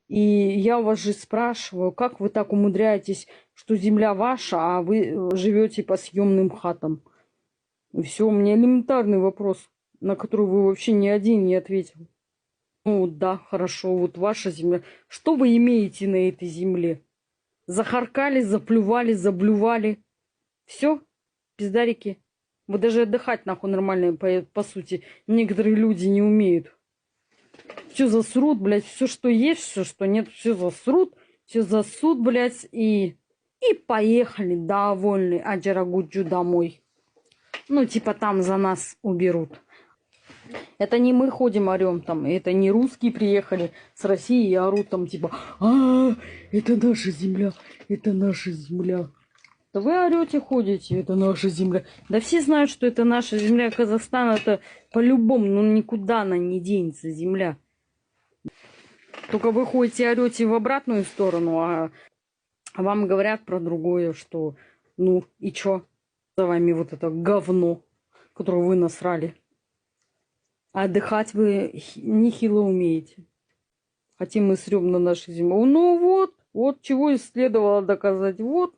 И я вас же спрашиваю, как вы так умудряетесь, что земля ваша, а вы живете по съемным хатам? И все, у меня элементарный вопрос, на который вы вообще ни один не ответил. Ну да, хорошо, вот ваша земля. Что вы имеете на этой земле? Захаркали, заплювали, заблювали. Все, пиздарики. Вы даже отдыхать нахуй нормально, по сути, некоторые люди не умеют. Все засрут, блядь, все, что есть, все, что нет, все засрут, все засут, блядь, и поехали довольны Аджарагуджу домой. Ну, типа там за нас уберут. Это не мы ходим орем там, это не русские приехали с России и орут там типа, это наша земля, это наша земля. Да вы орете, ходите, это наша земля. Да все знают, что это наша земля. Казахстан это по-любому, ну никуда она не денется, земля. Только вы ходите, орете в обратную сторону, а вам говорят про другое, что ну и чё за вами вот это говно, которое вы насрали. А отдыхать вы нехило умеете. Хотим мы срём на нашей земле. Ну вот чего и следовало доказать. Вот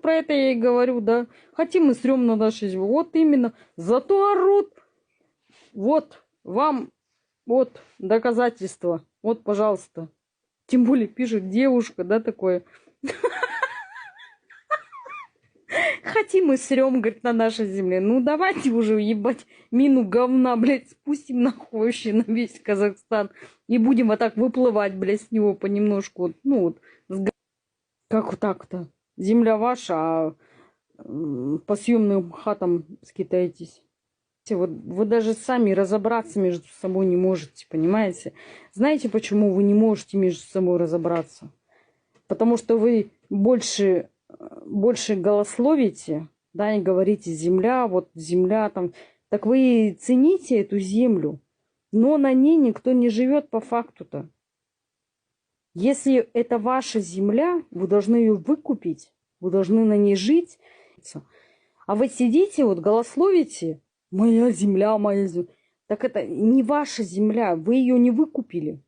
про это я и говорю, да. Хотим мы срём на нашей земле. Вот именно. Зато орут. Вот вам, вот доказательства. Вот, пожалуйста. Тем более пишет девушка, да, такое. Хотим мы срём, говорит, на нашей земле. Ну, давайте уже, ебать, мину говна, блядь, спустим нахуй вообще на весь Казахстан. И будем вот так выплывать, блядь, с него понемножку. Вот, ну, вот. Как вот так-то? Земля ваша, а по съемным хатам скитаетесь. Вот вы даже сами разобраться между собой не можете, понимаете? Знаете, почему вы не можете между собой разобраться? Потому что вы больше голословите, да, и говорите земля, вот земля там. Так вы цените эту землю, но на ней никто не живет по факту-то. Если это ваша земля, вы должны ее выкупить, вы должны на ней жить. А вы сидите, вот голословите, моя земля, моя земля. Так это не ваша земля, вы ее не выкупили.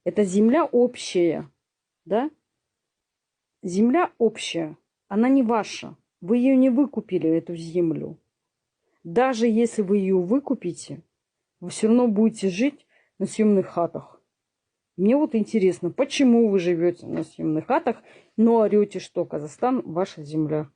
Это земля общая, да? Земля общая, она не ваша. Вы ее не выкупили, эту землю. Даже если вы ее выкупите, вы все равно будете жить на съемных хатах. Мне вот интересно, почему вы живете на съемных хатах, но орете, что Казахстан ваша земля.